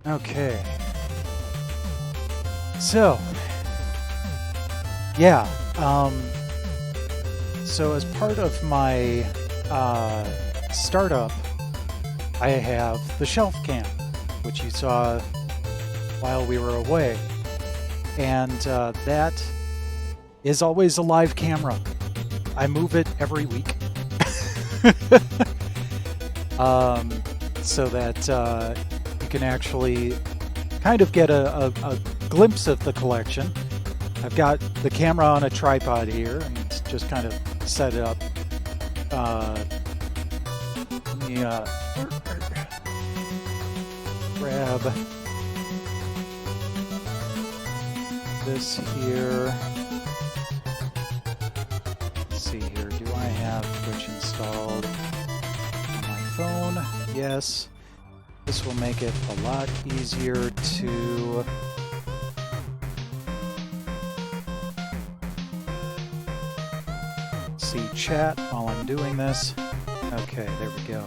Okay. So, yeah. So as part of my startup, I have the shelf cam, which you saw while we were away. And that is always a live camera. I move it every week. So that you can actually kind of get a glimpse of the collection. I've got the camera on a tripod here and just kind of set it up. Let me grab this here. Let's see here. Do I have Twitch installed on my phone? Yes. This will make it a lot easier to see chat while I'm doing this. Okay, there we go.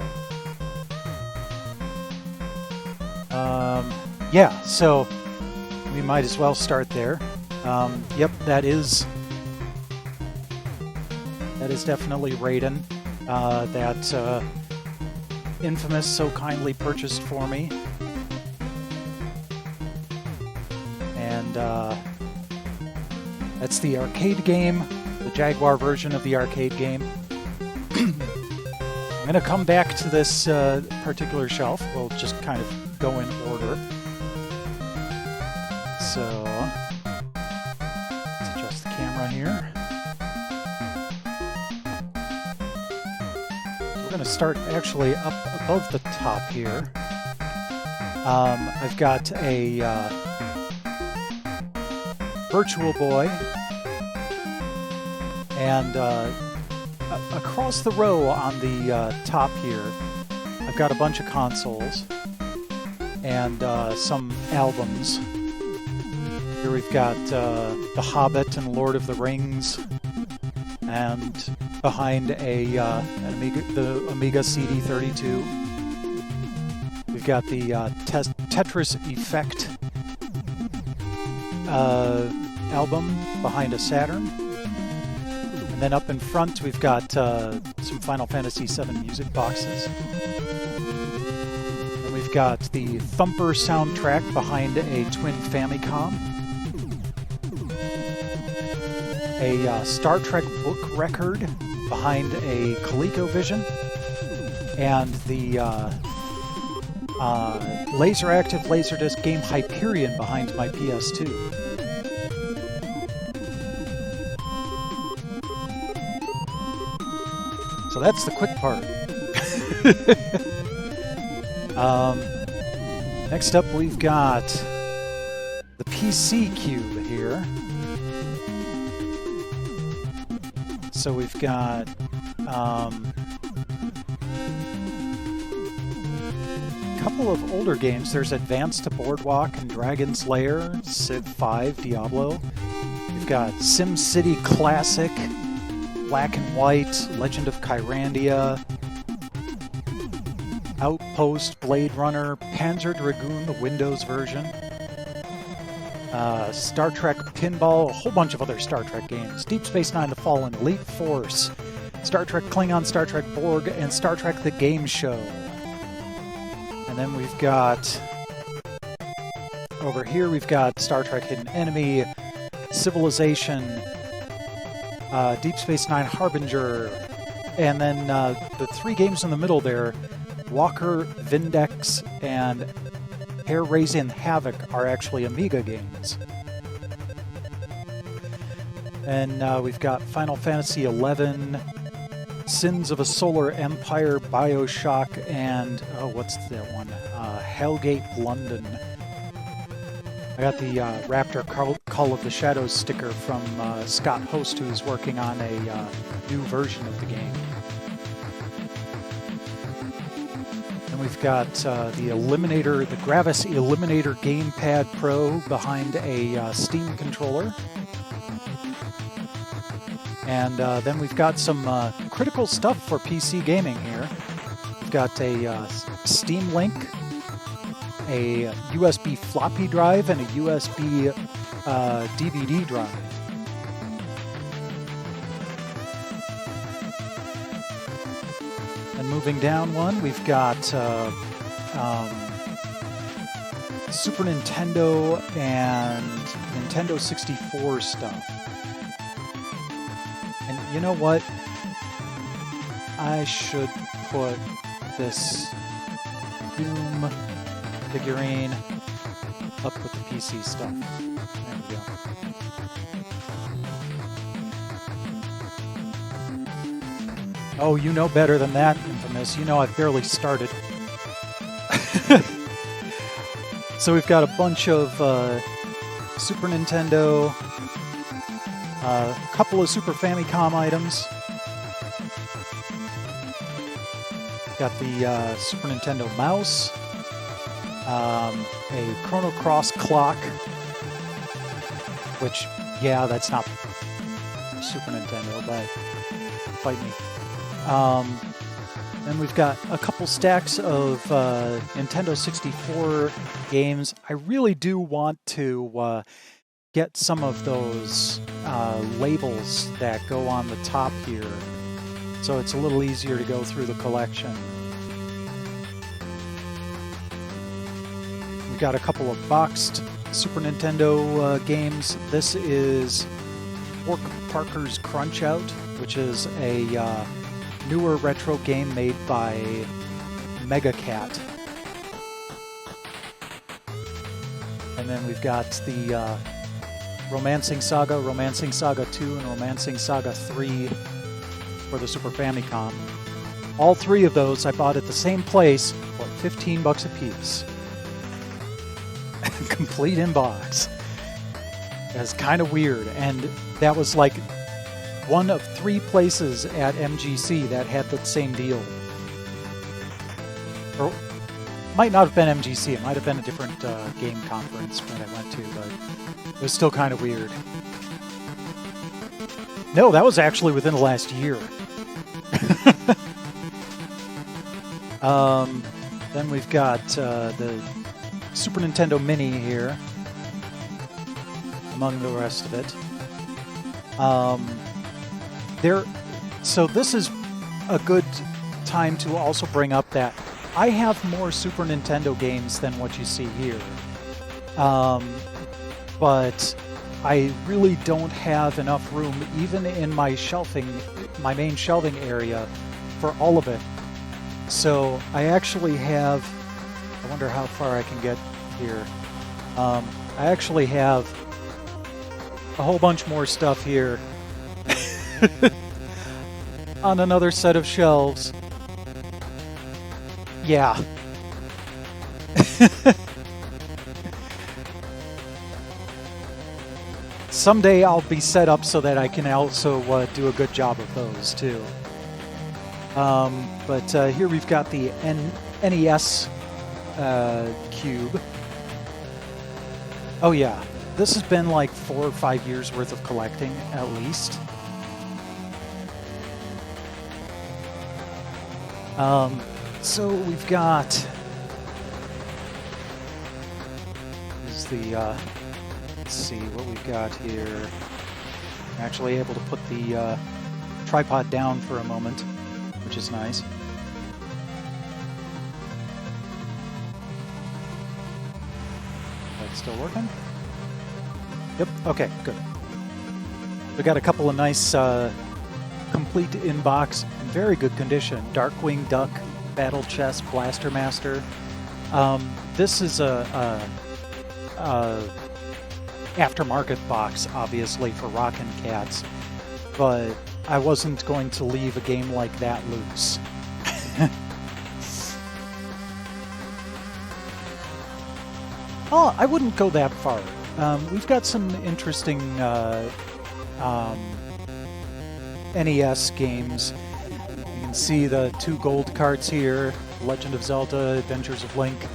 Yeah, so we might as well start there. Yep, that is definitely Raiden. That Infamous so kindly purchased for me. And that's the arcade game, the Jaguar version of the arcade game. I'm going to come back to this particular shelf. We'll just kind of go in order. So, let's adjust the camera here. We're going to start actually up above the top here. I've got a Virtual Boy, and across the row on the top here, I've got a bunch of consoles and some albums. Here we've got The Hobbit and Lord of the Rings, and behind the Amiga Cd 32. We've got the Tetris Effect album behind a Saturn. And then up in front we've got some Final Fantasy VII music boxes. And we've got the Thumper soundtrack behind a Twin Famicom. A Star Trek book record behind a ColecoVision, and the laser-active Laserdisc game Hyperion behind my PS2. So that's the quick part. Next up we've got the PC Cube here. So we've got a couple of older games. There's Advance to Boardwalk and Dragon's Lair, Civ 5, Diablo. We've got SimCity Classic, Black and White, Legend of Kyrandia, Outpost, Blade Runner, Panzer Dragoon, the Windows version, Star Trek Pinball, a whole bunch of other Star Trek games, Deep Space Nine: The Fallen, Elite Force, Star Trek Klingon, Star Trek Borg, and Star Trek The Game Show. And then we've got, over here we've got Star Trek Hidden Enemy, Civilization, Deep Space Nine Harbinger, and then the three games in the middle there, Walker, Vindex, and Hair-Raising Havoc are actually Amiga games. And we've got Final Fantasy XI, Sins of a Solar Empire, Bioshock, and, oh, what's that one? Hellgate London. I got the Raptor Call of the Shadows sticker from Scott Host, who's working on a new version of the game. And we've got the Eliminator, the Gravis Eliminator Gamepad Pro behind a Steam controller. And then we've got some critical stuff for PC gaming here. We've got a Steam Link a USB floppy drive and a USB DVD drive. And moving down one, we've got Super Nintendo and Nintendo 64 stuff. And you know what? I should put this Doom figurine up with the PC stuff. There we go. Oh, you know better than that, Infamous. You know I've barely started. So we've got a bunch of Super Nintendo, a couple of Super Famicom items. Got the Super Nintendo mouse, a Chrono Cross clock, which, yeah, that's not Super Nintendo, but fight me. Then we've got a couple stacks of Nintendo 64 games. I really do want to get some of those labels that go on the top here, so it's a little easier to go through the collection. We've got a couple of boxed Super Nintendo games. This is Fork Parker's Crunch Out, which is a newer retro game made by Mega Cat. And then we've got the Romancing Saga 2, and Romancing Saga 3 for the Super Famicom. All three of those I bought at the same place for $15 a piece. Complete in box. That's kind of weird, and that was like one of 3 places at MGC that had the same deal. Or might not have been MGC, it might have been a different game conference that I went to, but it was still kind of weird. No, that was actually within the last year. Then we've got the Super Nintendo Mini here, among the rest of it. So this is a good time to also bring up that I have more Super Nintendo games than what you see here. But I really don't have enough room, even in my main shelving area, for all of it. So I actually have, I wonder how far I can get here. I actually have a whole bunch more stuff here on another set of shelves. Yeah. Someday I'll be set up so that I can also do a good job of those too. But here we've got the NES Cube. Oh yeah, this has been like 4 or 5 years worth of collecting at least. So we've got is the let's see what we've got here. I'm actually able to put the tripod down for a moment, which is nice. That's still working? Yep, okay, good. We got a couple of nice complete in-box, in very good condition. Darkwing Duck, Battle Chess, Blaster Master. This is a aftermarket box, obviously, for Rockin' Cats, but I wasn't going to leave a game like that loose. Oh, I wouldn't go that far. We've got some interesting NES games. You can see the 2 gold carts here, Legend of Zelda, Adventures of Link,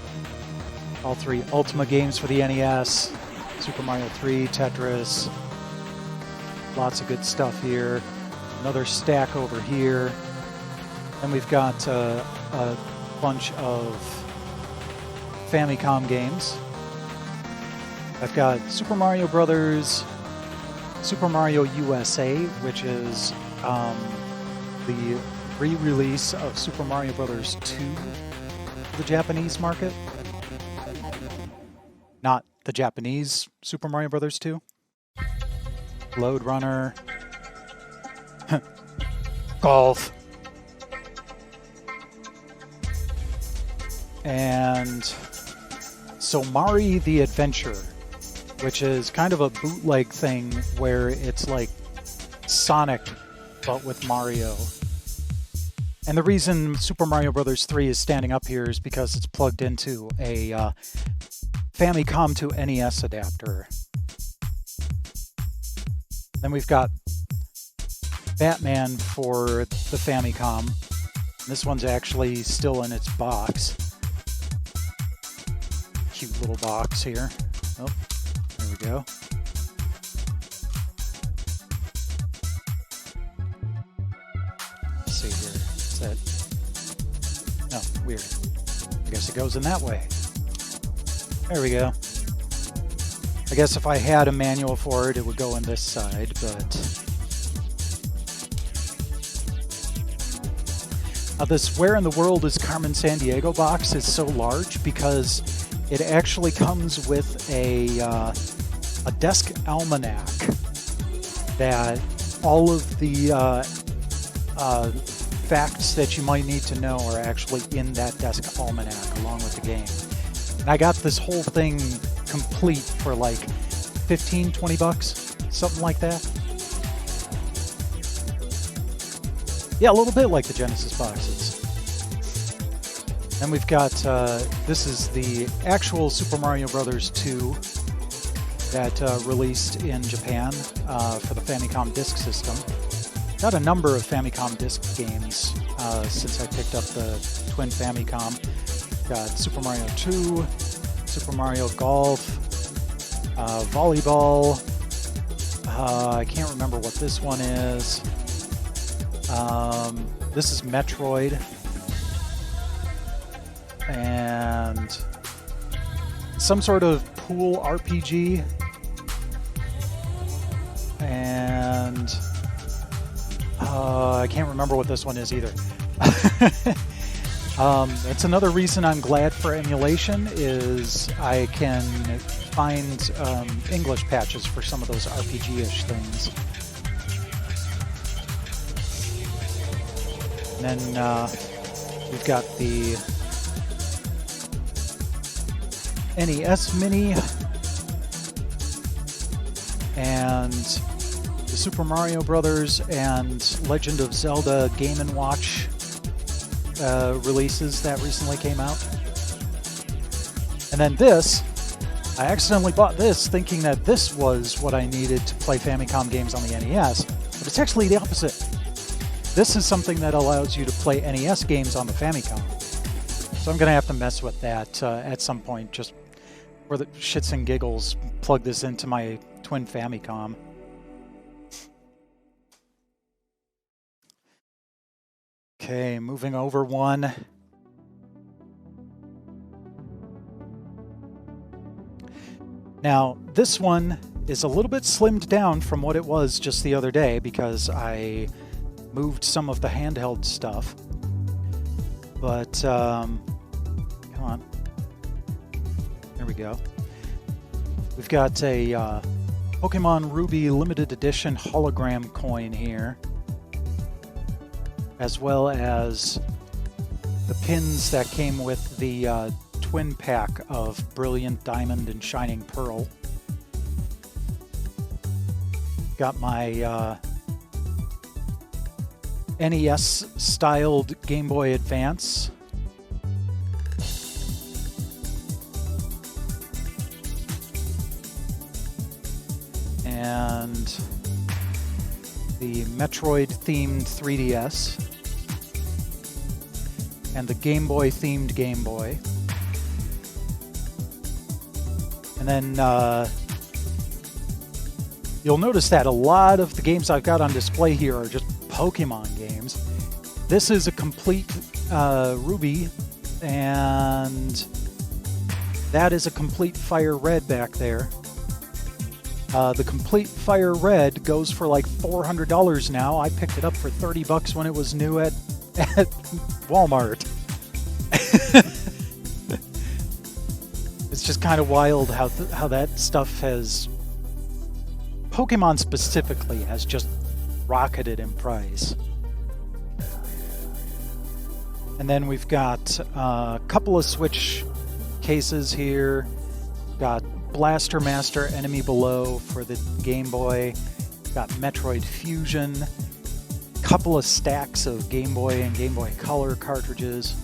all 3 Ultima games for the NES, Super Mario 3, Tetris, lots of good stuff here. Another stack over here. And we've got a bunch of Famicom games. I've got Super Mario Brothers, Super Mario USA, which is the re-release of Super Mario Bros. 2 for the Japanese market. Not the Japanese Super Mario Bros. 2. Load Runner. Golf. And Somari the Adventure, which is kind of a bootleg thing where it's like Sonic but with Mario. And the reason Super Mario Bros. 3 is standing up here is because it's plugged into a Famicom to NES adapter. Then we've got Batman for the Famicom. This one's actually still in its box. Cute little box here. Oh, there we go. Let's see here. Is that... Oh, weird. I guess it goes in that way. There we go. I guess if I had a manual for it, it would go on this side, but... This Where in the World is Carmen Sandiego box is so large because it actually comes with a desk almanac that all of the facts that you might need to know are actually in that desk almanac along with the game. And I got this whole thing complete for like 15, 20 bucks, something like that. Yeah, a little bit like the Genesis boxes. Then we've got, this is the actual Super Mario Bros. 2 that released in Japan for the Famicom Disk System. Got a number of Famicom Disk games since I picked up the Twin Famicom. Got Super Mario 2, Super Mario Golf, Volleyball. I can't remember what this one is. This is Metroid. And some sort of pool RPG. And I can't remember what this one is either. It's another reason I'm glad for emulation is I can find English patches for some of those RPG-ish things. And then we've got the NES Mini and the Super Mario Brothers and Legend of Zelda Game & Watch releases that recently came out. And then this, I accidentally bought this thinking that this was what I needed to play Famicom games on the NES, but it's actually the opposite. This is something that allows you to play NES games on the Famicom. So I'm going to have to mess with that at some point, just for the shits and giggles, plug this into my Twin Famicom. Okay, moving over one. Now, this one is a little bit slimmed down from what it was just the other day because I moved some of the handheld stuff. But, come on. There we go. We've got a Pokemon Ruby limited edition hologram coin here, as well as the pins that came with the twin pack of Brilliant Diamond and Shining Pearl. Got my NES-styled Game Boy Advance. And the Metroid-themed 3DS. And the Game Boy-themed Game Boy. And then you'll notice that a lot of the games I've got on display here are just Pokemon games. This is a complete Ruby and That is a Complete Fire Red back there. The Complete Fire Red goes for like $400 now. I picked it up for $30 when it was new at Walmart. It's just kind of wild how that stuff has... Pokemon specifically has just rocketed in price. And then we've got a couple of Switch cases here. Got Blaster Master Enemy Below for the Game Boy. Got Metroid Fusion. Couple of stacks of Game Boy and Game Boy Color cartridges.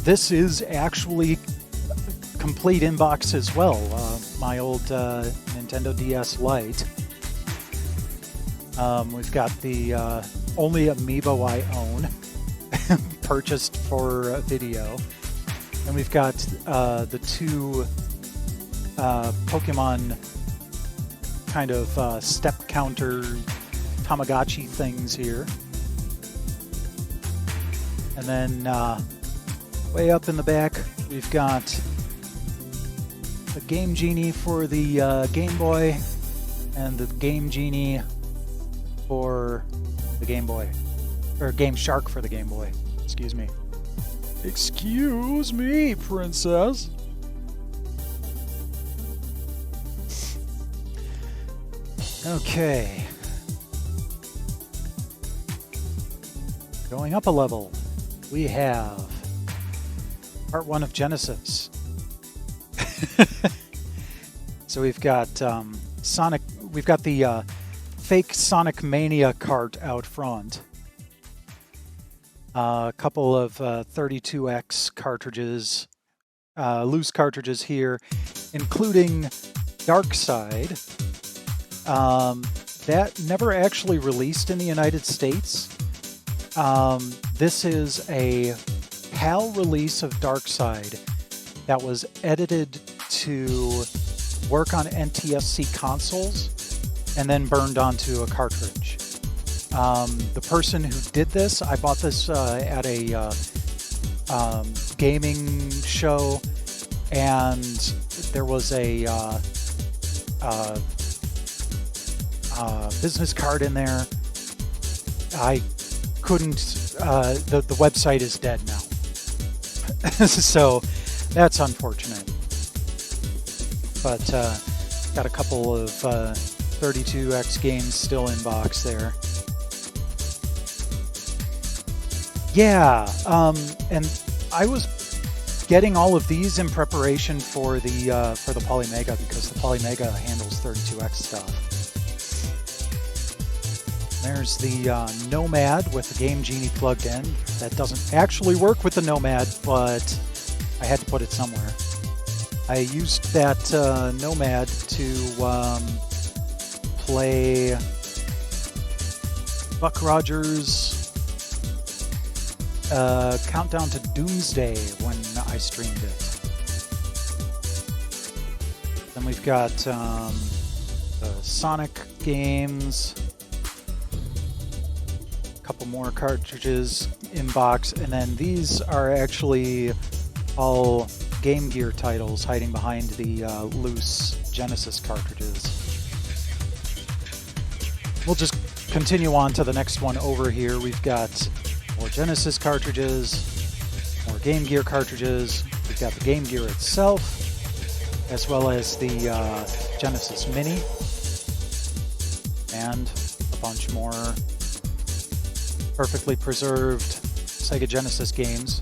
This is actually complete in box as well. My old Nintendo DS Lite. We've got the only amiibo I own, purchased for a video. And we've got the two Pokemon kind of step counter Tamagotchi things here. And then way up in the back, we've got the Game Genie for the Game Boy and the Game Genie for the Game Boy. Or Game Shark for the Game Boy. Excuse me. Excuse me, princess. Okay. Going up a level, we have Part 1 of Genesis. So we've got Sonic. We've got the fake Sonic Mania cart out front. A couple of 32X cartridges, loose cartridges here, including Dark Side. That never actually released in the United States. This is a PAL release of Dark Side that was edited to work on NTSC consoles and then burned onto a cartridge. The person who did this, I bought this at a gaming show, and there was a business card in there. I couldn't, the website is dead now. So that's unfortunate. But got a couple of 32X games still in box there. Yeah, and I was getting all of these in preparation for the Polymega, because the Polymega handles 32X stuff. There's the Nomad with the Game Genie plugged in. That doesn't actually work with the Nomad, but I had to put it somewhere. I used that Nomad to play Buck Rogers' Countdown to Doomsday when I streamed it. Then we've got the Sonic games. Couple more cartridges in box, and then these are actually all Game Gear titles hiding behind the loose Genesis cartridges. We'll just continue on to the next one over here. We've got more Genesis cartridges, more Game Gear cartridges. We've got the Game Gear itself, as well as the Genesis Mini, and a bunch more perfectly preserved Sega Genesis games.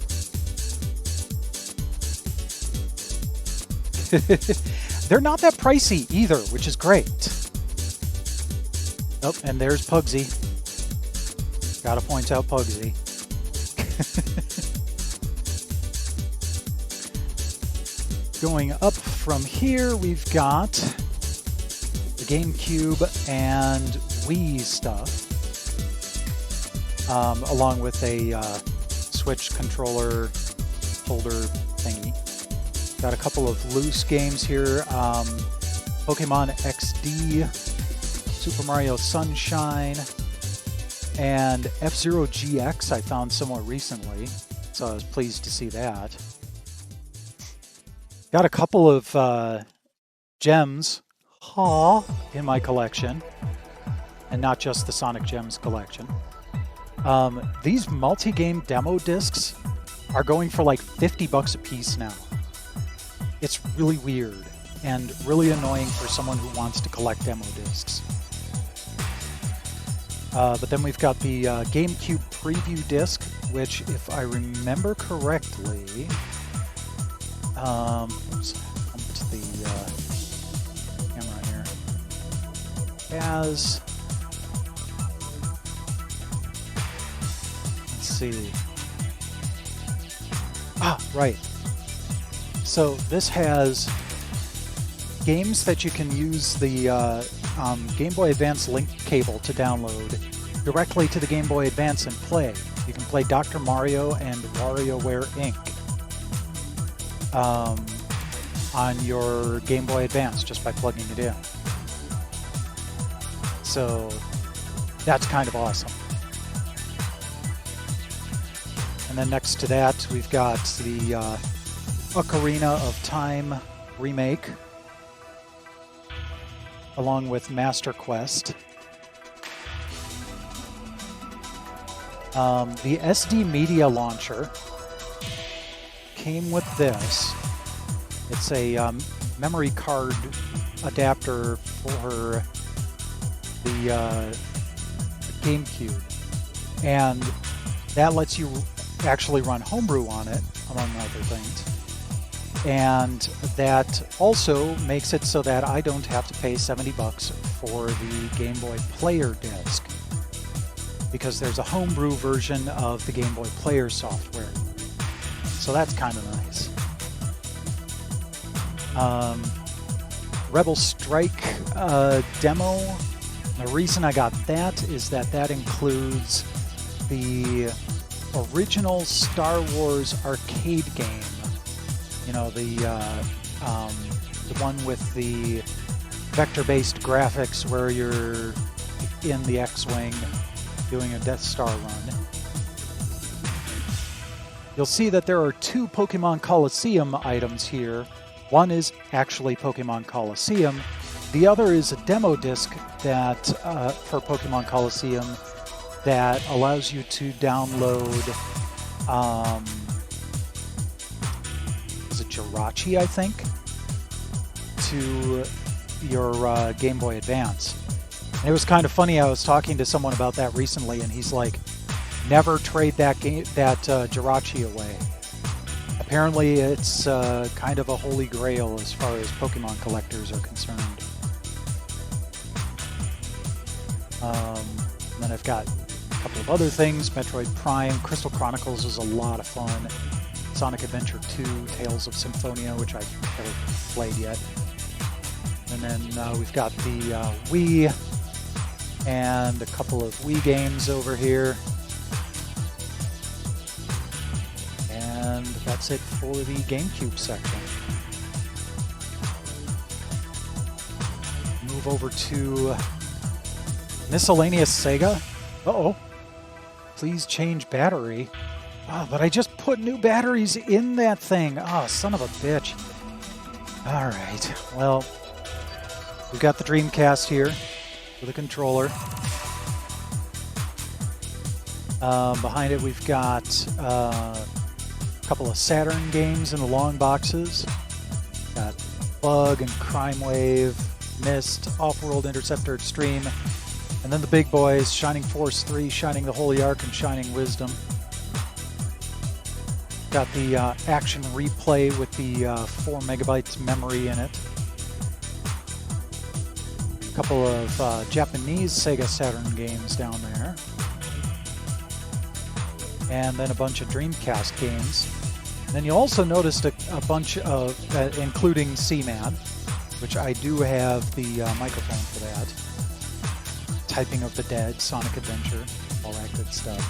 They're not that pricey either, which is great. Oh, and there's Pugsy. Gotta point out Pugsy. Going up from here, we've got the GameCube and Wii stuff. Along with a Switch controller holder thingy. Got a couple of loose games here. Pokemon XD, Super Mario Sunshine, and F-Zero GX I found somewhat recently, so I was pleased to see that. Got a couple of gems in my collection, and not just the Sonic Gems collection. These multi-game demo discs are going for like $50 a piece now. It's really weird and really annoying for someone who wants to collect demo discs. But then we've got the GameCube preview disc, which, if I remember correctly, oops, come to the camera here, has, let's see, right. So this has games that you can use the Game Boy Advance link cable to download directly to the Game Boy Advance and play. You can play Dr. Mario and WarioWare Inc. On your Game Boy Advance just by plugging it in. So that's kind of awesome. And then next to that, we've got the Ocarina of Time remake, along with Master Quest. The SD Media Launcher came with this. It's a memory card adapter for the GameCube, and that lets you actually run homebrew on it, among other things. And that also makes it so that I don't have to pay $70 for the Game Boy Player disc, because there's a homebrew version of the Game Boy Player software. So that's kind of nice. Rebel Strike demo. The reason I got that is that that includes the original Star Wars arcade game. You know, the one with the vector-based graphics where you're in the X-Wing doing a Death Star run. You'll see that there are two Pokemon Coliseum items here. One is actually Pokemon Coliseum. The other is a demo disc that for Pokemon Coliseum that allows you to download is it Jirachi, I think, to your Game Boy Advance. And it was kind of funny. I was talking to someone about that recently, and he's like, never trade that Jirachi away. Apparently it's kind of a holy grail as far as Pokemon collectors are concerned. And then I've got a couple of other things. Metroid Prime, Crystal Chronicles is a lot of fun. Sonic Adventure 2, Tales of Symphonia, which I've never played yet. And then we've got the Wii and a couple of Wii games over here. And that's it for the GameCube section. Move over to miscellaneous Sega. Uh-oh. Please change battery. Oh, but I just put new batteries in that thing. Oh, son of a bitch. All right. Well, we've got the Dreamcast here with a controller. Behind it, we've got a couple of Saturn games in the long boxes. Got Bug and Crime Wave, Myst, Off-World Interceptor Extreme, and then the big boys, Shining Force 3, Shining the Holy Ark, and Shining Wisdom. Got the Action Replay with the 4 megabytes memory in it. A couple of Japanese Sega Saturn games down there. And then a bunch of Dreamcast games. And then you also noticed a bunch of, including Seaman, which I do have the microphone for that. Typing of the Dead, Sonic Adventure, all that good stuff.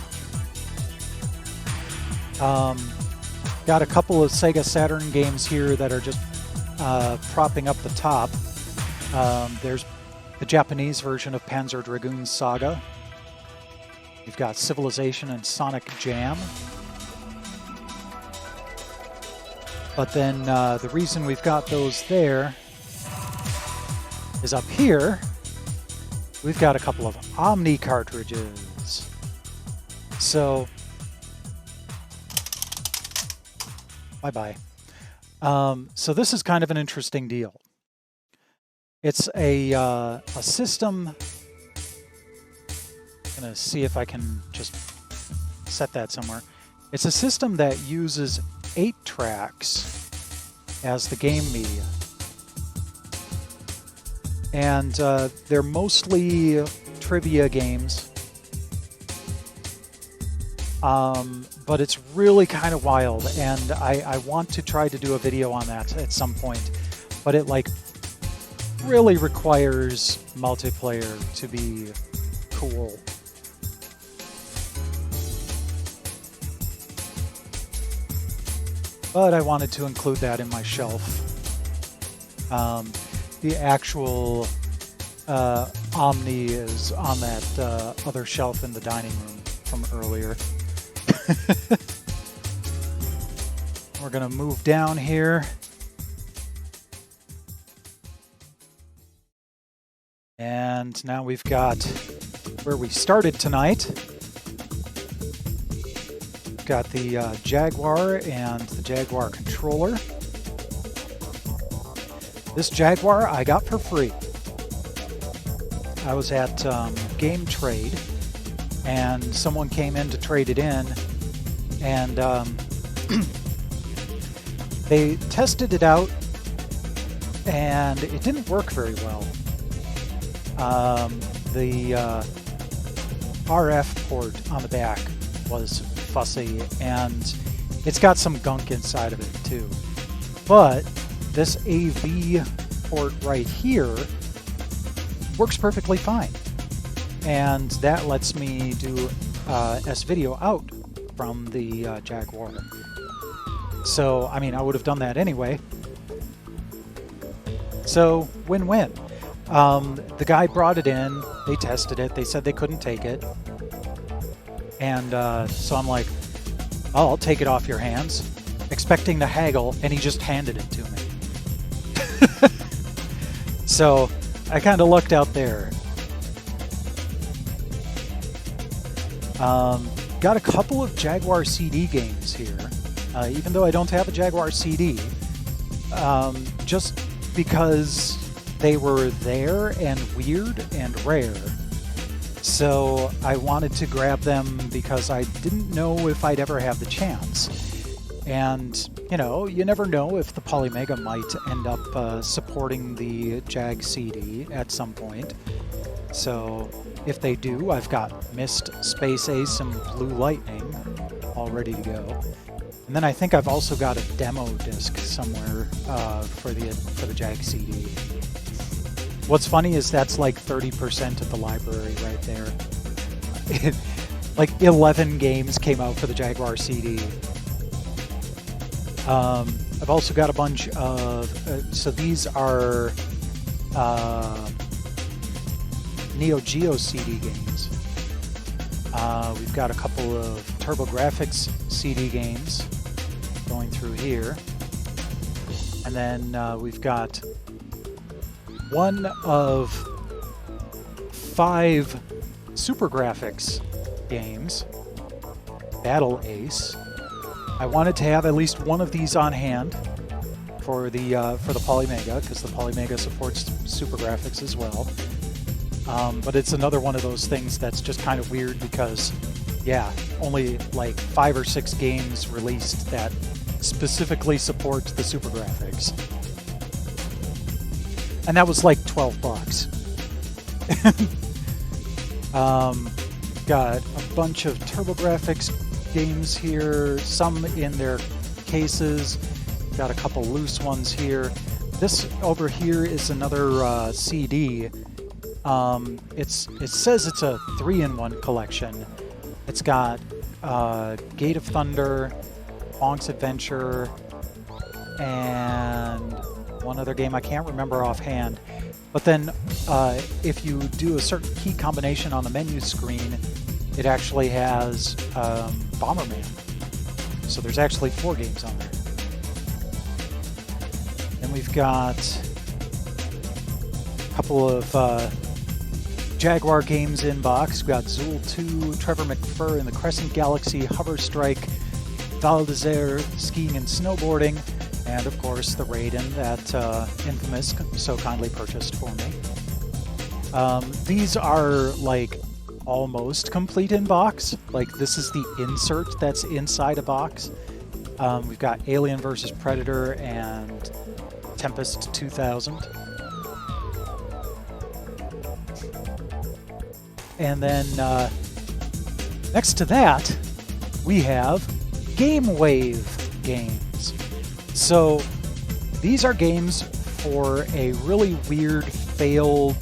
Got a couple of Sega Saturn games here that are just propping up the top. There's the Japanese version of Panzer Dragoon Saga. You've got Civilization and Sonic Jam. But then the reason we've got those there is up here, we've got a couple of Omni cartridges. So, bye-bye. So this is kind of an interesting deal. It's a system. I'm going to see if I can just set that somewhere. It's a system that uses 8 tracks as the game media. And they're mostly trivia games. But it's really kind of wild, and I want to try to do a video on that at some point. But it like really requires multiplayer to be cool. But I wanted to include that in my shelf. The actual Omni is on that other shelf in the dining room from earlier. We're going to move down here. And now we've got where we started tonight. We've got the Jaguar and the Jaguar controller. This Jaguar I got for free. I was at Game Trade, and someone came in to trade it in, and they tested it out, and it didn't work very well. The RF port on the back was fussy, and it's got some gunk inside of it too. But this AV port right here works perfectly fine, and that lets me do S-video out from the Jaguar. So, I mean, I would have done that anyway. So, win-win. The guy brought it in, they tested it, they said they couldn't take it. And so I'm like, oh, I'll take it off your hands, expecting to haggle, and he just handed it to me. So I kind of lucked out there. Got a couple of Jaguar Cd games here, even though I don't have a Jaguar Cd, just because they were there and weird and rare. So I wanted to grab them because I didn't know if I'd ever have the chance. And, you know, you never know if the Polymega might end up supporting the Jag CD at some point. So if they do, I've got Mist, Space Ace, and Blue Lightning all ready to go. And then I think I've also got a demo disc somewhere for the Jag CD. What's funny is that's like 30% of the library right there. Like 11 games came out for the Jaguar CD. I've also got a bunch of... so these are Neo Geo Cd games. We've got a couple of TurboGrafx CD games going through here. And then we've got one of 5 SuperGrafx games, Battle Ace. I wanted to have at least one of these on hand for the Polymega, because the Polymega supports SuperGrafx as well. But it's another one of those things that's just kind of weird because, yeah, only like 5 or 6 games released that specifically support the SuperGrafx. And that was like $12. Got a bunch of TurboGrafx games here, some in their cases. Got a couple loose ones here. This over here is another CD. It says it's a 3-in-1 collection. It's got Gate of Thunder, Bonk's Adventure, and one other game I can't remember offhand. But then if you do a certain key combination on the menu screen, it actually has Bomberman. So there's actually 4 games on there. we've got a couple of Jaguar Games in box. We've got Zool 2, Trevor McFur in the Crescent Galaxy, Hover Strike, Val d'Isère skiing and snowboarding, and of course the Raiden that Infamous so kindly purchased for me. These are like almost complete in box. Like this is the insert that's inside a box. We've got Alien vs. Predator and Tempest 2000. And then next to that, we have GameWave games. So these are games for a really weird, failed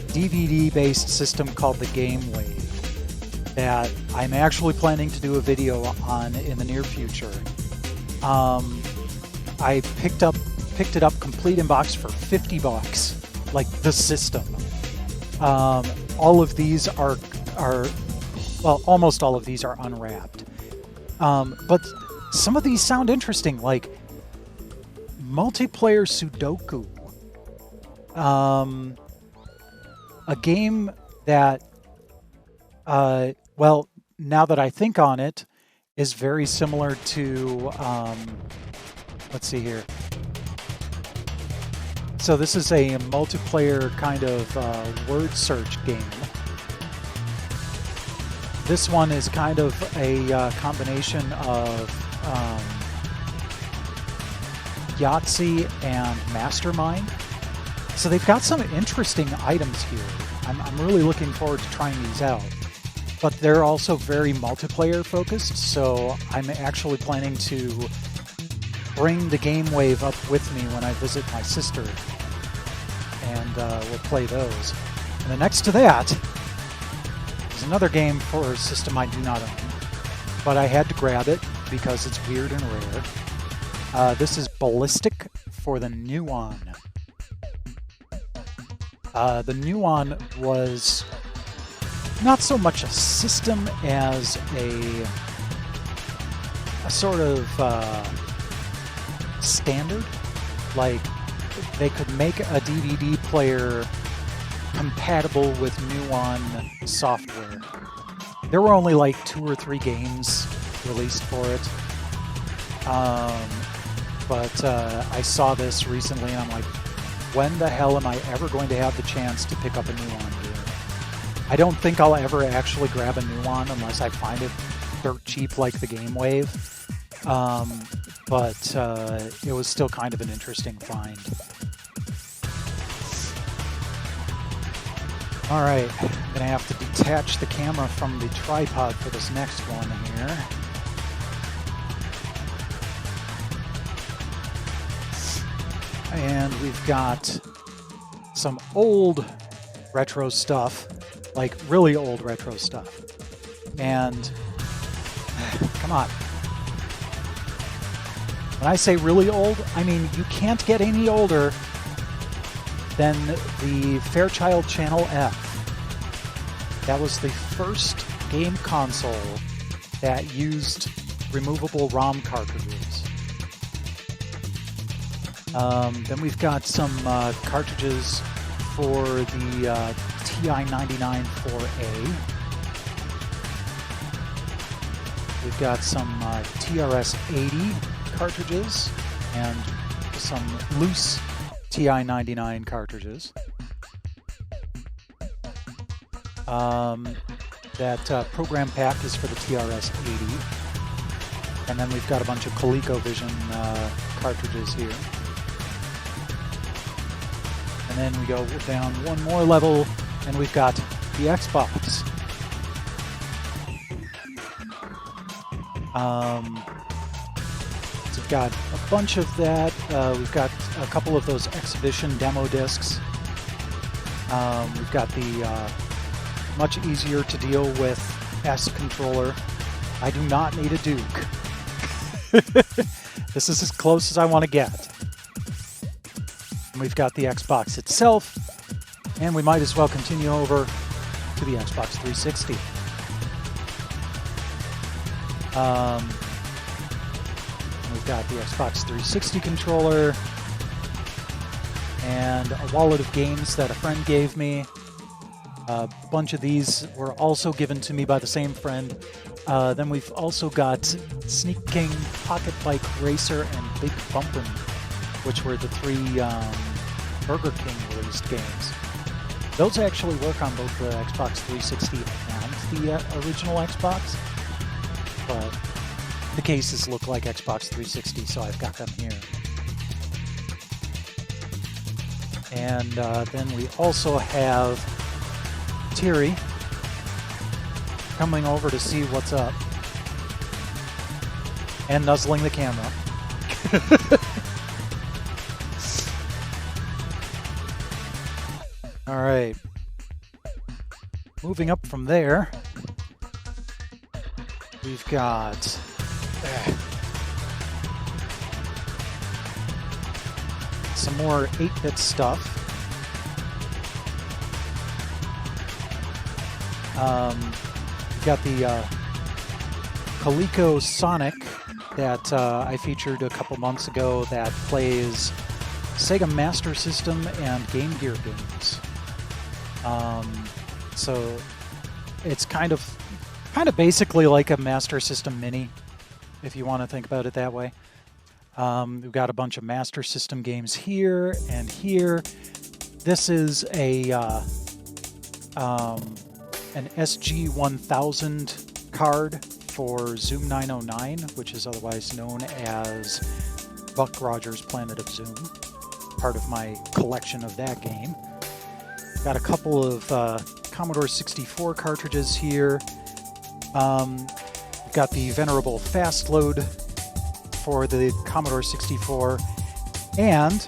DVD-based system called the GameWave that I'm actually planning to do a video on in the near future. I picked it up complete in box for $50, like the system. All of these are well, almost all of these are unwrapped. But some of these sound interesting, like multiplayer Sudoku. A game that, well, now that I think on it, is very similar to, let's see here. So this is a multiplayer kind of word search game. This one is kind of a combination of Yahtzee and Mastermind. So they've got some interesting items here. I'm really looking forward to trying these out. But they're also very multiplayer focused, so I'm actually planning to bring the GameWave up with me when I visit my sister, and we'll play those. And then next to that is another game for a system I do not own, but I had to grab it because it's weird and rare. This is Ballistic for the Nuon. The Nuon was not so much a system as a sort of standard. Like, they could make a DVD player compatible with Nuon software. There were only like 2 or 3 games released for it. But I saw this recently and I'm like, when the hell am I ever going to have the chance to pick up a Nuon game? I don't think I'll ever actually grab a Nuon unless I find it dirt cheap like the GameWave. But it was still kind of an interesting find. Alright, I'm going to have to detach the camera from the tripod for this next one here. And we've got some old retro stuff, like really old retro stuff. And, come on. When I say really old, I mean you can't get any older than the Fairchild Channel F. That was the first game console that used removable ROM cartridges. Then we've got some cartridges for the TI-99 4A. We've got some TRS-80 cartridges and some loose TI-99 cartridges. That program pack is for the TRS-80. And then we've got a bunch of ColecoVision cartridges here. And then we go down one more level, and we've got the Xbox. So we've got a bunch of that. We've got a couple of those exhibition demo discs. We've got the much easier to deal with S controller. I do not need a Duke. This is as close as I want to get. And we've got the Xbox itself, and we might as well continue over to the Xbox 360. We've got the Xbox 360 controller and a wallet of games that a friend gave me. A bunch of these were also given to me by the same friend. Then we've also got Sneak King, Pocket Bike Racer, and Big Bumpin', which were the three Burger King released games. Those actually work on both the Xbox 360 and the original Xbox, but the cases look like Xbox 360, so I've got them here. And then we also have Thierry coming over to see what's up and nuzzling the camera. All right. Moving up from there, we've got some more 8-bit stuff. We've got the Coleco Sonic that I featured a couple months ago that plays Sega Master System and Game Gear games. So it's kind of basically like a Master System Mini, if you want to think about it that way. We've got a bunch of Master System games here and here. This is an SG-1000 card for Zoom 909, which is otherwise known as Buck Rogers' Planet of Zoom, part of my collection of that game. Got a couple of Commodore 64 cartridges here. Got the venerable Fast Load for the Commodore 64, and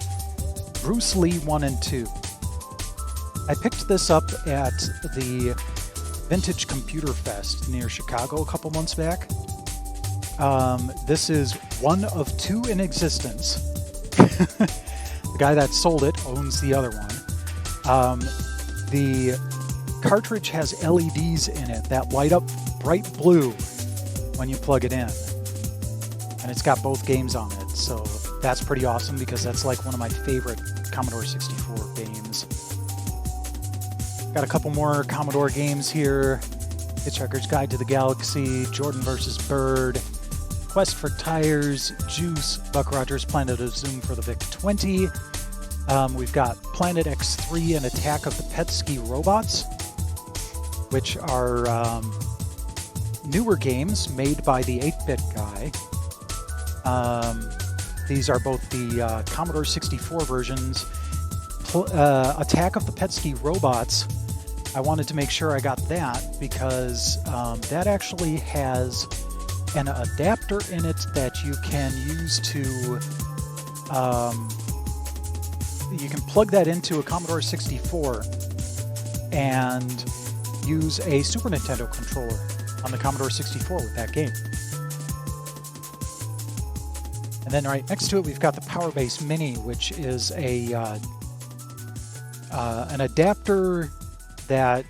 Bruce Lee 1 and 2. I picked this up at the Vintage Computer Fest near Chicago a couple months back. This is one of two in existence. The guy that sold it owns the other one. The cartridge has LEDs in it that light up bright blue when you plug it in. And it's got both games on it, so that's pretty awesome because that's like one of my favorite Commodore 64 games. Got a couple more Commodore games here. Hitchhiker's Guide to the Galaxy, Jordan vs. Bird, Quest for Tires, Juice, Buck Rogers' Planet of Zoom for the VIC-20. We've got Planet X3 and Attack of the Petsky Robots, which are newer games made by the 8-bit guy. These are both the Commodore 64 versions. Attack of the Petsky Robots, I wanted to make sure I got that because that actually has an adapter in it that you can use to you can plug that into a Commodore 64 and use a Super Nintendo controller on the Commodore 64 with that game. And then right next to it, we've got the Powerbase Mini, which is a an adapter that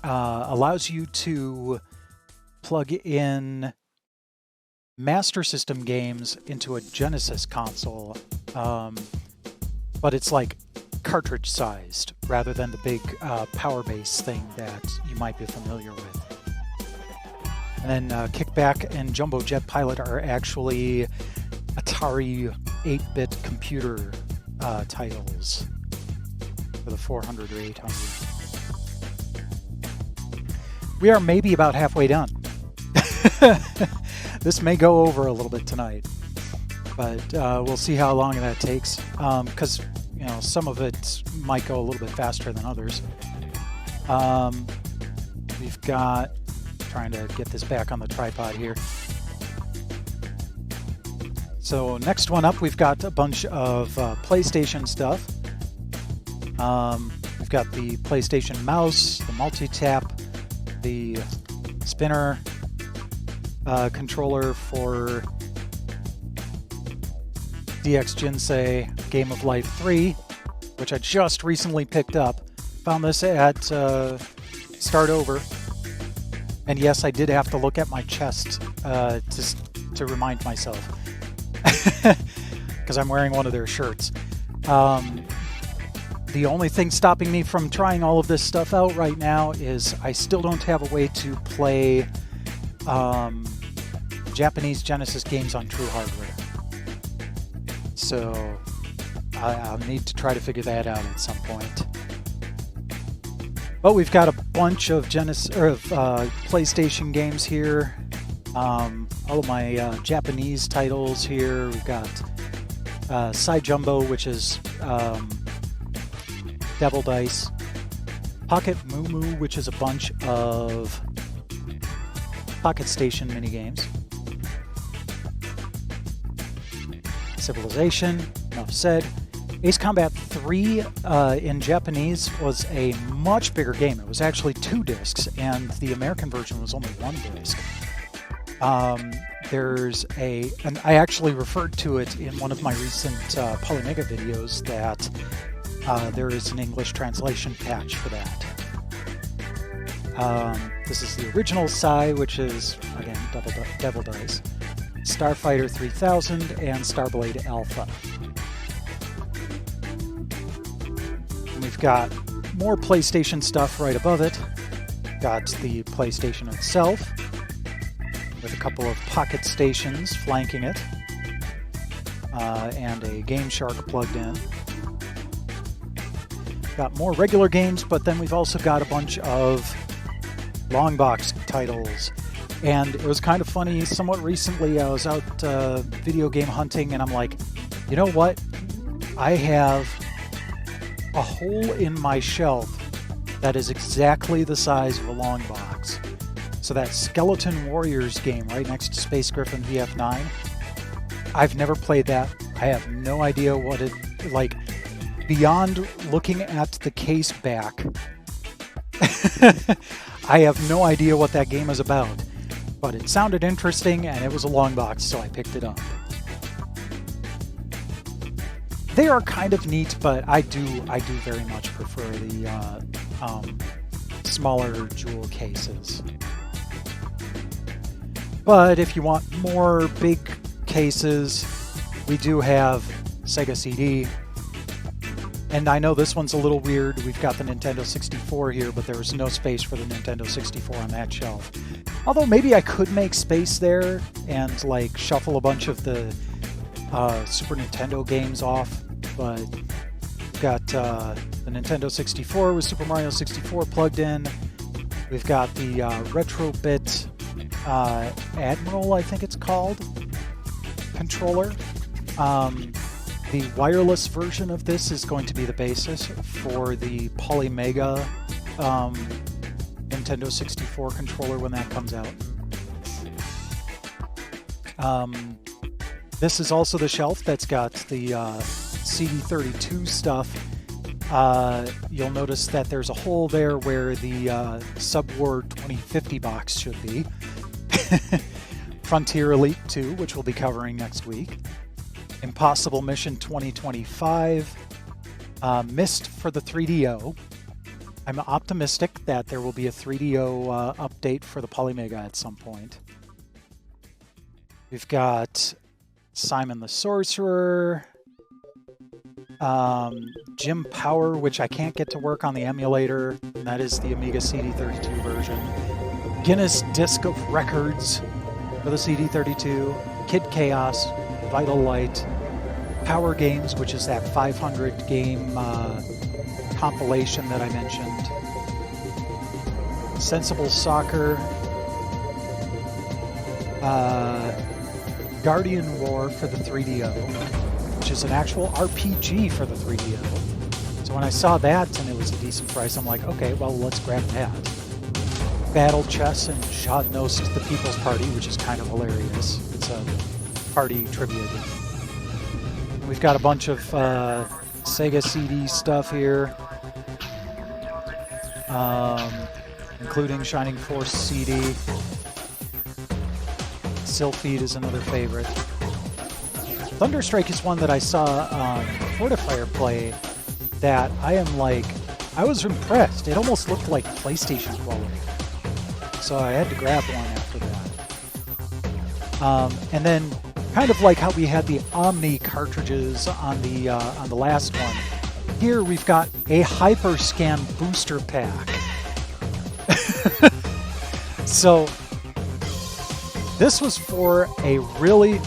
allows you to plug in Master System games into a Genesis console, but it's like cartridge-sized rather than the big Powerbase thing that you might be familiar with. And then Kickback and Jumbo Jet Pilot are actually Atari 8-bit computer titles for the 400 or 800. We are maybe about halfway done. This may go over a little bit tonight, but we'll see how long that takes, because you know, some of it might go a little bit faster than others. We've got, trying to get this back on the tripod here. So next one up, we've got a bunch of PlayStation stuff. We've got the PlayStation mouse, the multi-tap, the spinner controller for DX Jinsei Game of Life 3, which I just recently picked up. Found this at Start Over. And yes, I did have to look at my chest to to remind myself, because I'm wearing one of their shirts. The only thing stopping me from trying all of this stuff out right now is I still don't have a way to play Japanese Genesis games on true hardware. So I'll need to try to figure that out at some point. But we've got a bunch of PlayStation games here. All of my Japanese titles here. We've got Sai Jumbo, which is Devil Dice. Pocket Moo Moo, which is a bunch of Pocket Station minigames. Civilization, enough said. Ace Combat 3 in Japanese was a much bigger game. It was actually 2 discs, and the American version was only 1 disc. And I actually referred to it in one of my recent Polymega videos that there is an English translation patch for that. This is the original Sai, which is, again, Devil Dice, Starfighter 3000, and Starblade Alpha. And we've got more PlayStation stuff right above it. Got the PlayStation itself, with a couple of pocket stations flanking it, and a Game Shark plugged in. Got more regular games, but then we've also got a bunch of long box titles. And it was kind of funny, somewhat recently I was out video game hunting, and I'm like, you know what? I have a hole in my shelf that is exactly the size of a long box. So that Skeleton Warriors game right next to Space Griffin VF9, I've never played that. I have no idea what it, like, beyond looking at the case back, I have no idea what that game is about. But it sounded interesting, and it was a long box, so I picked it up. They are kind of neat, but I do very much prefer the smaller jewel cases. But if you want more big cases, we do have Sega Cd. And I know this one's a little weird. We've got the Nintendo 64 here, but there was no space for the Nintendo 64 on that shelf. Although maybe I could make space there and like shuffle a bunch of the Super Nintendo games off, but we've got the Nintendo 64 with Super Mario 64 plugged in. We've got the Retrobit Admiral, I think it's called, controller. The wireless version of this is going to be the basis for the Polymega Nintendo 64 controller when that comes out. This is also the shelf that's got the CD32 stuff. You'll notice that there's a hole there where the Subwar 2050 box should be. Frontier Elite 2, which we'll be covering next week. Impossible Mission 2025. Myst for the 3DO. I'm optimistic that there will be a 3DO update for the Polymega at some point. We've got Simon the Sorcerer, Jim Power, which I can't get to work on the emulator, and that is the Amiga CD32 version. Guinness Disc of Records for the CD32, Kid Chaos, Vital Light, Power Games, which is that 500 game compilation that I mentioned, Sensible Soccer, Guardian War for the 3DO, which is an actual RPG for the 3DO. So when I saw that and it was a decent price, I'm like, okay, well, let's grab that. Battle Chess and Shad Nost the People's Party, which is kind of hilarious. It's a party trivia game. We've got a bunch of Sega CD stuff here, including Shining Force CD. Sylphied is another favorite. Thunderstrike is one that I saw Fortifier play that I was impressed. It almost looked like PlayStation quality. So I had to grab one after that. And then, kind of like how we had the Omni cartridges on the last one, here we've got a Hyperscan booster pack. So this was for a really,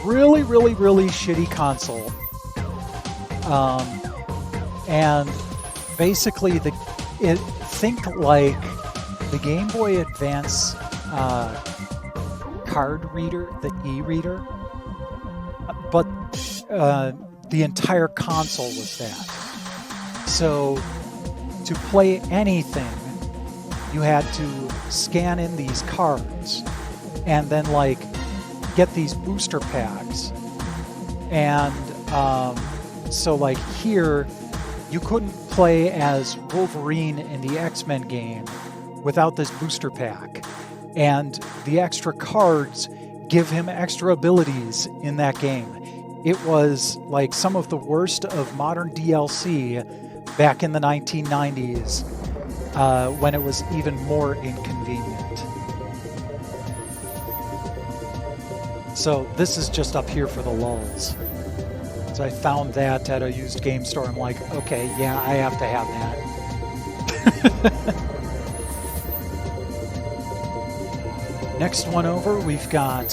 really, really, really shitty console. And basically, think like the Game Boy Advance card reader, the e-reader, but the entire console was that. So to play anything, you had to scan in these cards and then like get these booster packs. And so like here, you couldn't play as Wolverine in the X-Men game without this booster pack. And the extra cards give him extra abilities in that game. It was like some of the worst of modern DLC back in the 1990s, when it was even more inconvenient. So this is just up here for the lulz. So I found that at a used game store. I'm like, okay, yeah, I have to have that. Next one over, we've got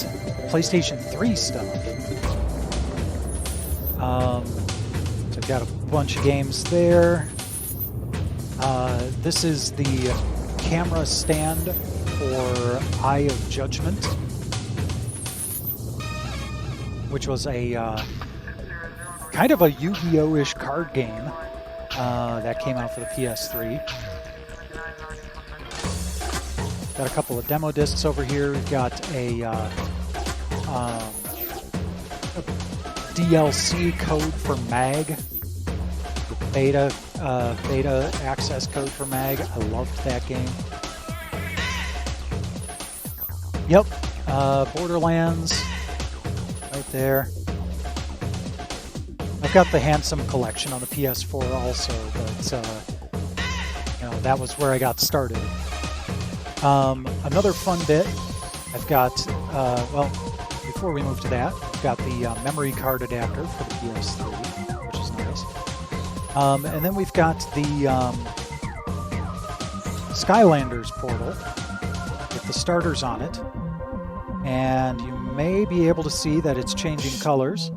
PlayStation 3 stuff. So I've got a bunch of games there. This is the camera stand for Eye of Judgment, which was a kind of a Yu-Gi-Oh-ish card game that came out for the PS3. Got a couple of demo discs over here. We've got a DLC code for MAG, the beta access code for MAG. I loved that game. Yep, Borderlands, right there. I've got the Handsome Collection on the PS4 also, but that was where I got started. Another fun bit, I've got, before we move to that, I've got the memory card adapter for the PS3, which is nice. And then we've got the Skylanders Portal with the starters on it. And you may be able to see that it's changing colors.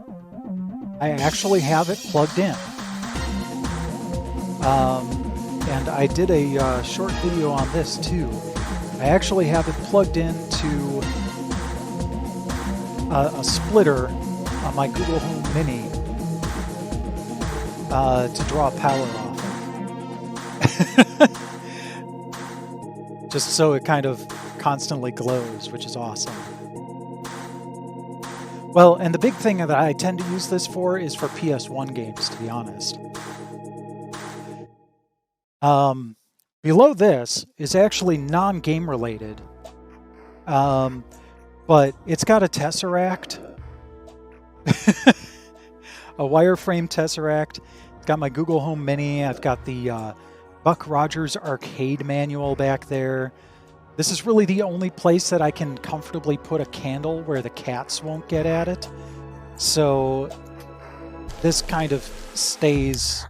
I actually have it plugged in. And I did a short video on this too. I actually have it plugged into a splitter on my Google Home Mini to draw power off of. Just so it kind of constantly glows, which is awesome. Well, and the big thing that I tend to use this for is for Ps1 games, to be honest. Below this is actually non-game related, but it's got a Tesseract, a wireframe Tesseract. It's got my Google Home Mini. I've got the Buck Rogers arcade manual back there. This is really the only place that I can comfortably put a candle where the cats won't get at it. So this kind of stays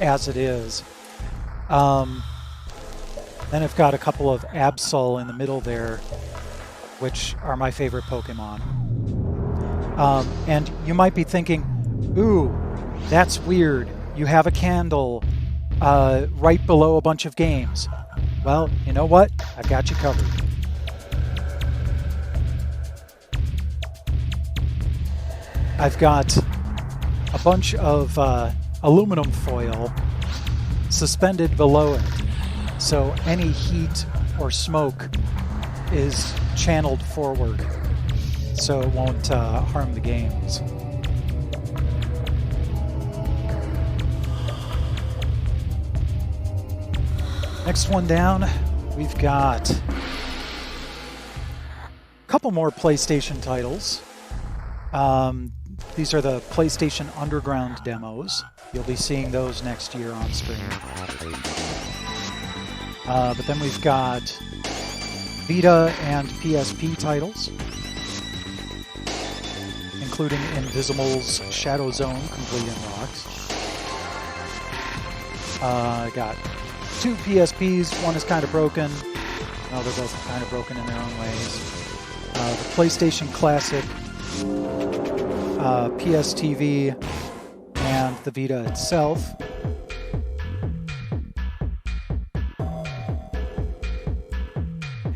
as it is. Then I've got a couple of Absol in the middle there, which are my favorite Pokemon. And you might be thinking, ooh, that's weird. You have a candle right below a bunch of games. Well, you know what? I've got you covered. I've got a bunch of aluminum foil suspended below it, so any heat or smoke is channeled forward, so it won't harm the games. Next one down, we've got a couple more PlayStation titles. These are the PlayStation Underground demos. You'll be seeing those next year on stream. But then we've got Vita and PSP titles. including Invisimals Shadow Zone, complete in rocks. I got 2 PSPs. One is kind of broken. No, they're both kind of broken in their own ways. The PlayStation Classic, PS TV, and the Vita itself.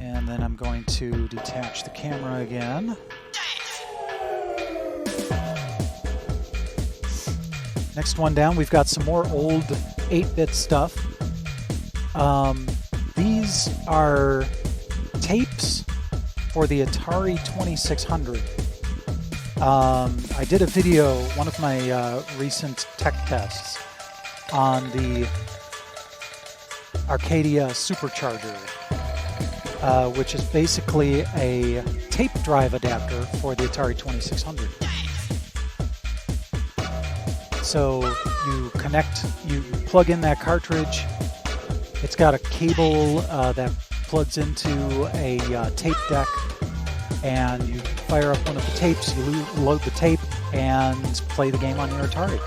And then I'm going to detach the camera again. Next one down, we've got some more old 8-bit stuff. These are tapes for the Atari 2600. I did a video, one of my recent tech tests, on the Arcadia Supercharger, which is basically a tape drive adapter for the Atari 2600. So you plug in that cartridge. It's got a cable that plugs into a tape deck, and you fire up one of the tapes, you load the tape, and play the game on your Atari.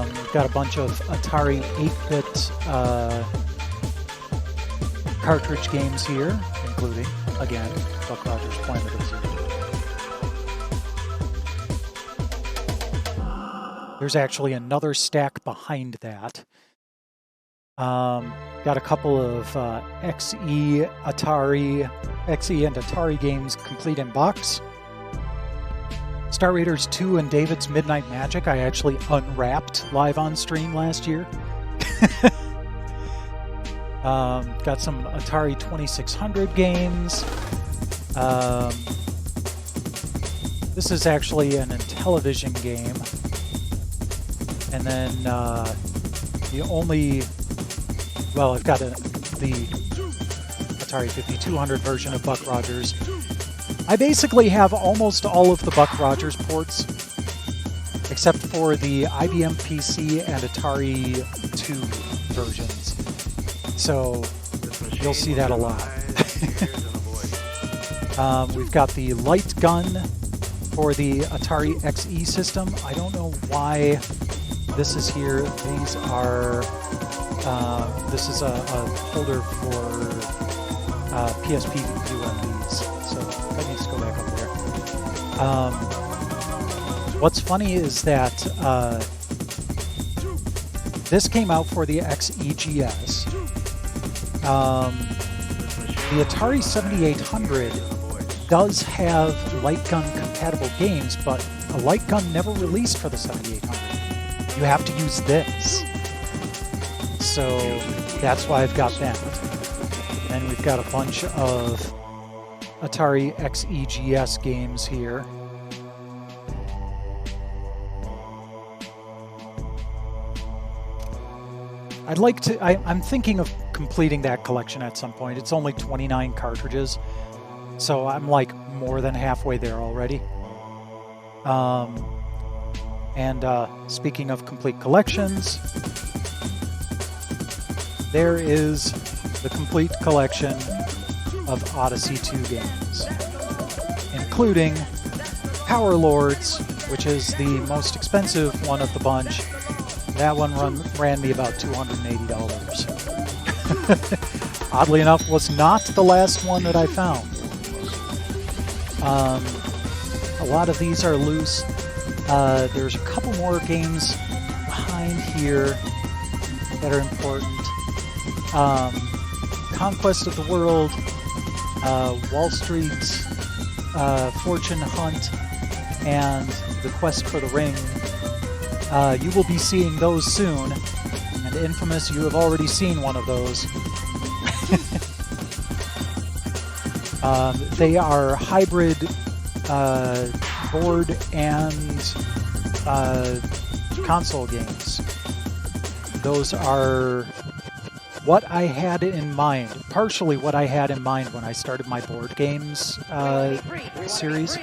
We've got a bunch of Atari 8-bit cartridge games here, including, again, Buck Rogers' Planet of Zoo. There's actually another stack behind that. Got a couple of XE and Atari games complete in box. Star Raiders 2 and David's Midnight Magic I actually unwrapped live on stream last year. Got some Atari 2600 games. This is actually an Intellivision game. And then I've got the Atari 5200 version of Buck Rogers. I basically have almost all of the Buck Rogers ports, except for the IBM PC and Atari 2 versions. So you'll see that a lot. We've got the light gun for the Atari XE system. I don't know why this is here. These are... this is a folder for PSP UMVs, so that needs to go back up there. What's funny is that this came out for the XEGS. The Atari 7800 does have light gun compatible games, but a light gun never released for the 7800. You have to use this. So that's why I've got that. And we've got a bunch of Atari XEGS games here. I'm thinking of completing that collection at some point. It's only 29 cartridges, so I'm like more than halfway there already. Speaking of complete collections, there is the complete collection of Odyssey 2 games, including Power Lords, which is the most expensive one of the bunch. That one ran me about $280. Oddly enough, was not the last one that I found. A lot of these are loose. There's a couple more games behind here that are important. Conquest of the World, Wall Street, Fortune Hunt, and The Quest for the Ring. You will be seeing those soon, and Infamous, you have already seen one of those. They are hybrid board and console games. Those are what I had in mind, partially what I had in mind when I started my board games series.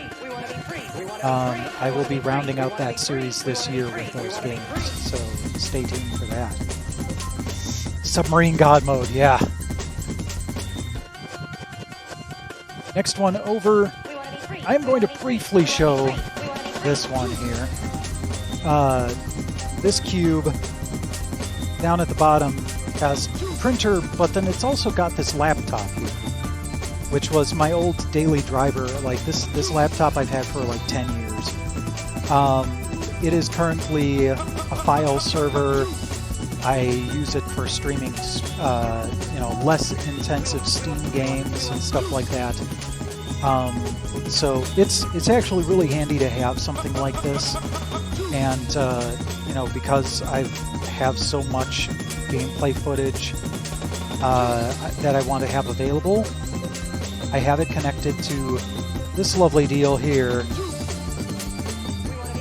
I will be rounding out that series this year with those games, so stay tuned for that. Submarine God Mode, yeah. Next one over, I am going to briefly show this one here. This cube down at the bottom has printer, but then it's also got this laptop here, which was my old daily driver. Like this laptop I've had for like 10 years. It is currently a file server. I use it for streaming, less intensive Steam games and stuff like that. So it's actually really handy to have something like this, and because I have so much gameplay footage that I want to have available, I have it connected to this lovely deal here.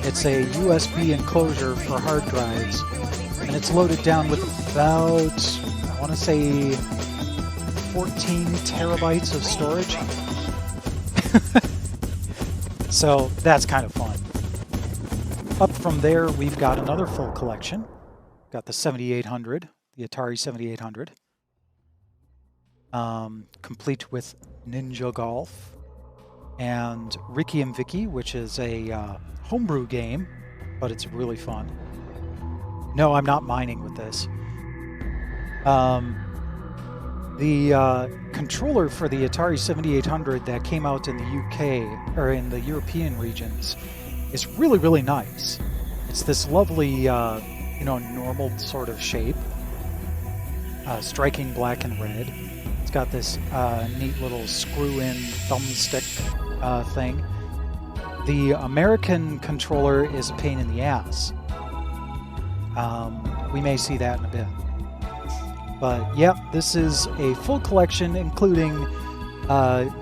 It's a USB enclosure for hard drives, and it's loaded down with about, I want to say, 14 terabytes of storage. So that's kind of fun. Up from there, we've got another full collection. Got the 7800, the Atari 7800, complete with Ninja Golf and Ricky and Vicky, which is a homebrew game, but it's really fun. No, I'm not mining with this. The controller for the Atari 7800 that came out in the UK, or in the European regions, is really, really nice. It's this lovely, normal sort of shape, striking black and red. It's got this neat little screw-in thumbstick thing. The American controller is a pain in the ass. We may see that in a bit. But yep, this is a full collection, including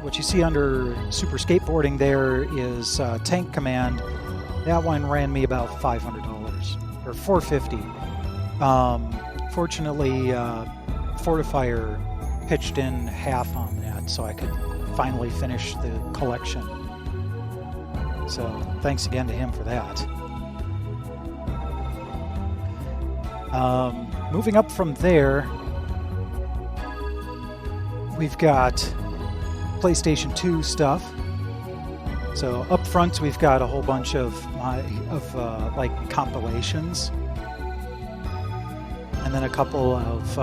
what you see under Super Skateboarding there is Tank Command. That one ran me about $500, or $450. Fortunately, Fortifier pitched in half on that, so I could finally finish the collection. So thanks again to him for that. Moving up from there, we've got PlayStation 2 stuff. So up front, we've got a whole bunch of like compilations, and then a couple of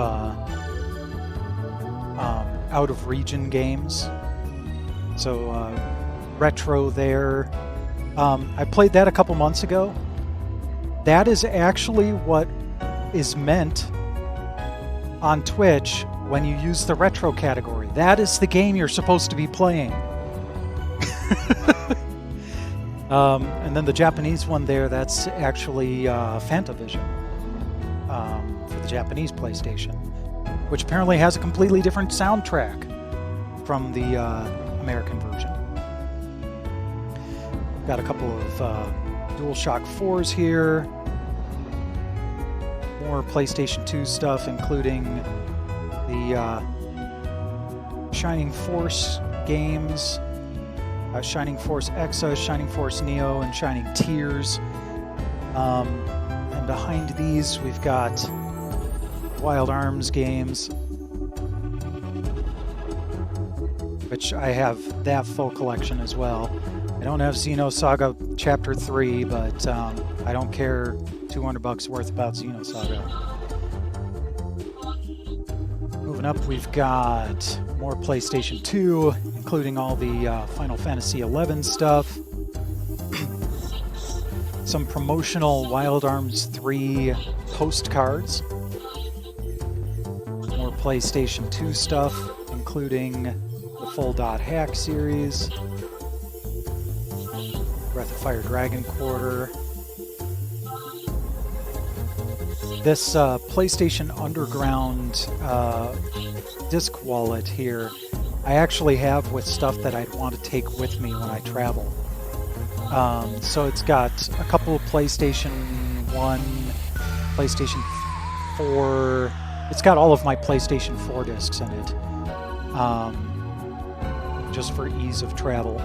out-of-region games. So retro there. I played that a couple months ago. That is actually what is meant on Twitch when you use the retro category. That is the game you're supposed to be playing. And then the Japanese one there, that's actually Fantavision for the Japanese PlayStation, which apparently has a completely different soundtrack from the American version. Got a couple of DualShock 4s here. More PlayStation 2 stuff, including the Shining Force games, Shining Force Exa, Shining Force Neo, and Shining Tears. And behind these, we've got Wild Arms games, which I have that full collection as well. I don't have Xenosaga Chapter 3, but I don't care $200 worth about Xenosaga. Moving up, we've got more PlayStation 2, including all the Final Fantasy XI stuff. Some promotional Wild Arms 3 postcards. More PlayStation 2 stuff, including the full Dot Hack series, Breath of Fire Dragon Quarter. This PlayStation Underground disc wallet here, I actually have with stuff that I'd want to take with me when I travel. So it's got a couple of PlayStation 1, PlayStation 4. It's got all of my PlayStation 4 discs in it, just for ease of travel.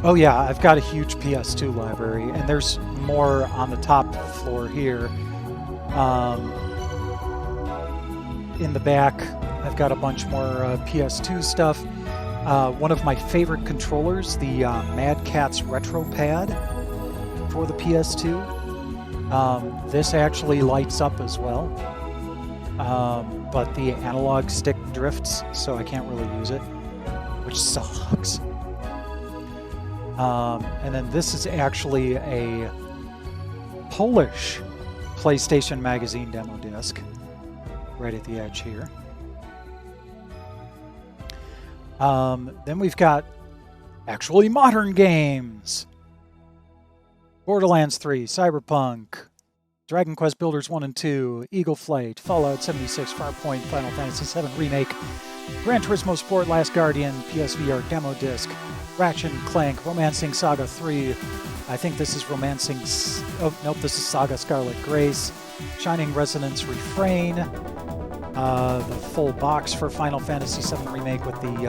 Oh yeah, I've got a huge PS2 library, and there's more on the top floor here. in the back, I've got a bunch more PS2 stuff. One of my favorite controllers, the Mad Catz Retro Pad for the PS2. This actually lights up as well, but the analog stick drifts, so I can't really use it, which sucks. And then this is actually a Polish PlayStation Magazine demo disc, right at the edge here. Then we've got actually modern games. Borderlands 3, Cyberpunk, Dragon Quest Builders 1 and 2, Eagle Flight, Fallout 76, Farpoint, Final Fantasy VII Remake, Gran Turismo Sport Last Guardian, PSVR demo disc, Ratchet & Clank, Romancing Saga 3, I think this is Romancing... oh, nope, this is Saga Scarlet Grace, Shining Resonance Refrain, the full box for Final Fantasy VII Remake with the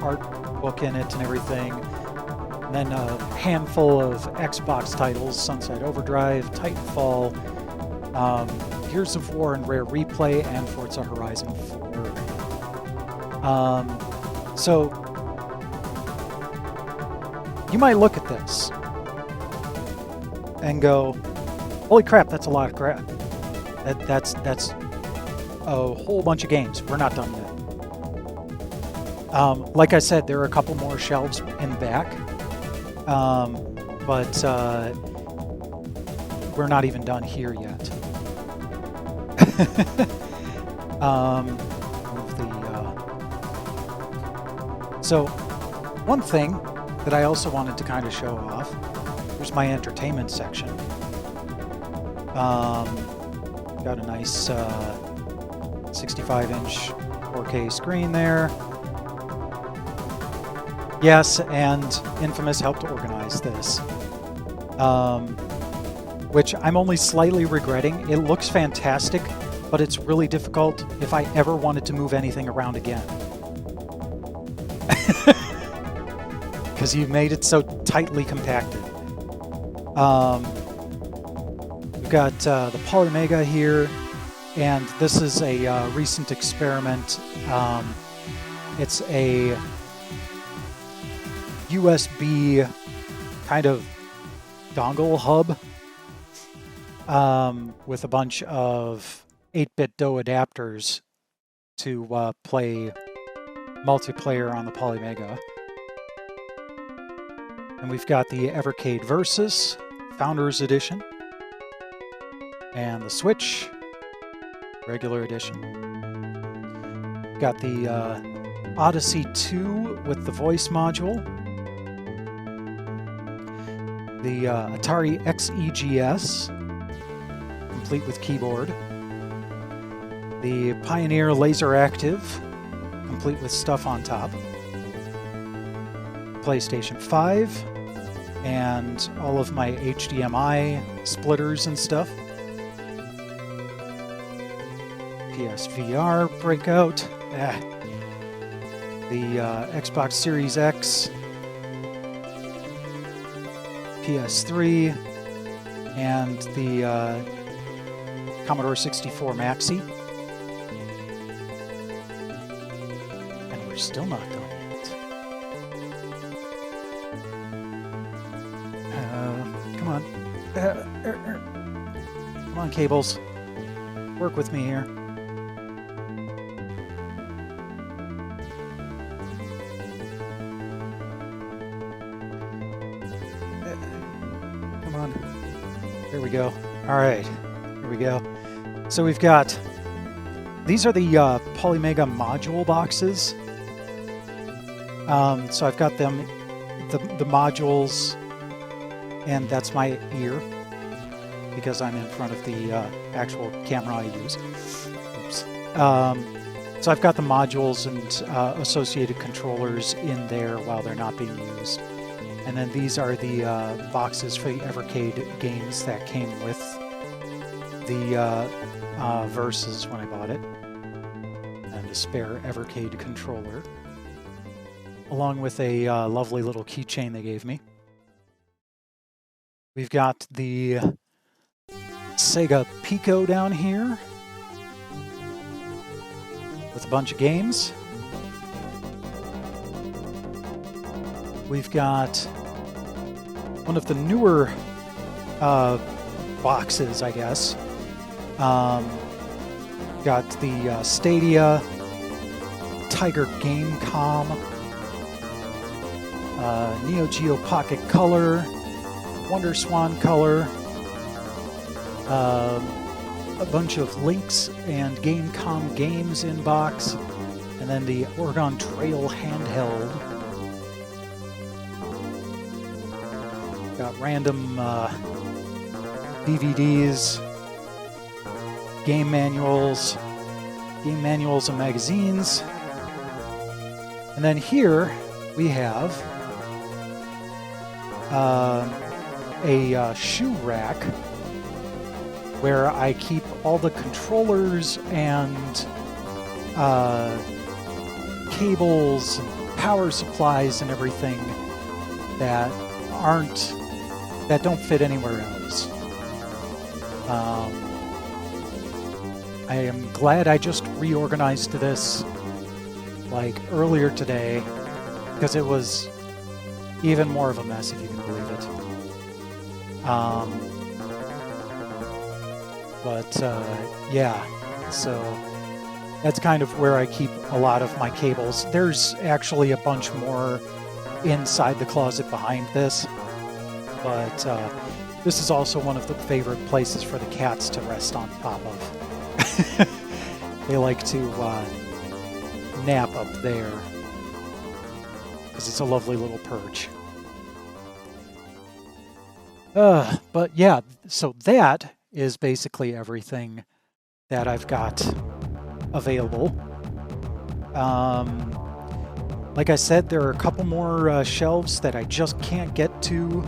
art book in it and everything. And then a handful of Xbox titles, Sunset Overdrive, Titanfall, Gears of War and Rare Replay, and Forza Horizon 4. So, you might look at this and go, holy crap, that's a lot of crap. That's a whole bunch of games. We're not done yet. Like I said, there are a couple more shelves in the back, but we're not even done here yet. So one thing that I also wanted to kind of show off was my entertainment section. Got a nice 65-inch 4K screen there. Yes, and Infamous helped organize this, which I'm only slightly regretting. It looks fantastic, but it's really difficult if I ever wanted to move anything around again. Because you've made it so tightly compacted. We've got the Polymega here, and this is a recent experiment. It's a USB kind of dongle hub with a bunch of 8-bit DOE adapters to play multiplayer on the Polymega. And we've got the Evercade Versus Founders Edition and the Switch Regular Edition. Got the Odyssey 2 with the voice module. The Atari XEGS, complete with keyboard. The Pioneer Laser Active, complete with stuff on top. PlayStation 5, and all of my HDMI splitters and stuff. PSVR Breakout. The Xbox Series X. PS3, and the Commodore 64 Maxi. And we're still not done yet. Come on. Come on, cables. Work with me here. There we go. All right, here we go. So we've got, these are the Polymega module boxes. So I've got them, the modules, and that's my ear, because I'm in front of the actual camera I use. Oops. So I've got the modules and associated controllers in there while they're not being used. And then these are the boxes for the Evercade games that came with the Versus when I bought it. And a spare Evercade controller. Along with a lovely little keychain they gave me. We've got the Sega Pico down here. with a bunch of games. We've got one of the newer boxes, I guess. Got the Stadia, Tiger Gamecom, Neo Geo Pocket Color, Wonder Swan Color, a bunch of Lynx and Gamecom games in box, and then the Oregon Trail handheld. Got random DVDs, game manuals and magazines. And then here we have a shoe rack where I keep all the controllers and cables and power supplies and everything that don't fit anywhere else. I am glad I just reorganized this like earlier today, because it was even more of a mess, if you can believe it. Yeah, so that's kind of where I keep a lot of my cables. There's actually a bunch more inside the closet behind this, but this is also one of the favorite places for the cats to rest on top of. They like to nap up there because it's a lovely little perch. But yeah, so that is basically everything that I've got available. Like I said, there are a couple more shelves that I just can't get to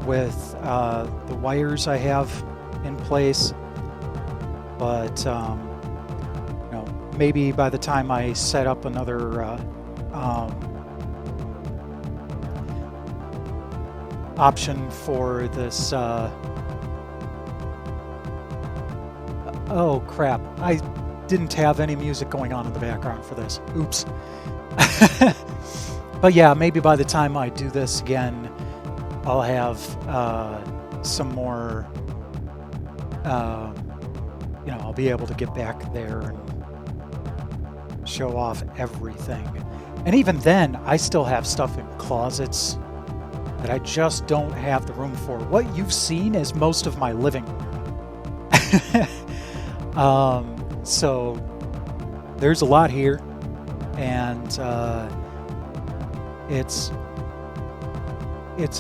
with the wires I have in place. But maybe by the time I set up another option for this. Oh crap! I didn't have any music going on in the background for this. Oops. But yeah, maybe by the time I do this again, I'll have some more. I'll be able to get back there and show off everything. And even then, I still have stuff in closets that I just don't have the room for. What you've seen is most of my living room. So there's a lot here, and it's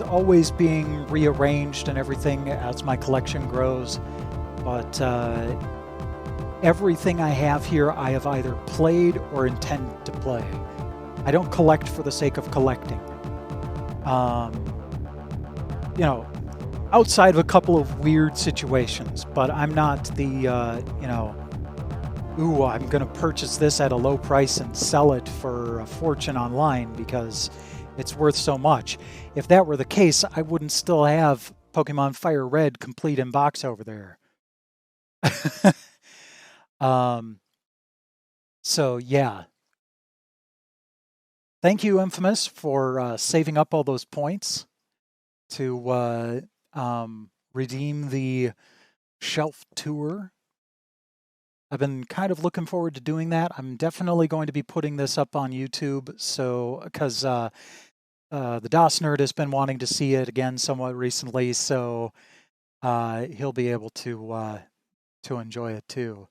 always being rearranged and everything as my collection grows. But everything I have here, I have either played or intend to play. I don't collect for the sake of collecting. Outside of a couple of weird situations, but I'm not the, ooh, I'm going to purchase this at a low price and sell it for a fortune online because it's worth so much. If that were the case, I wouldn't still have Pokemon Fire Red complete in box over there. So yeah. Thank you, Infamous, for saving up all those points to redeem the shelf tour. I've been kind of looking forward to doing that. I'm definitely going to be putting this up on YouTube, so because the DOS Nerd has been wanting to see it again somewhat recently, so he'll be able to enjoy it too.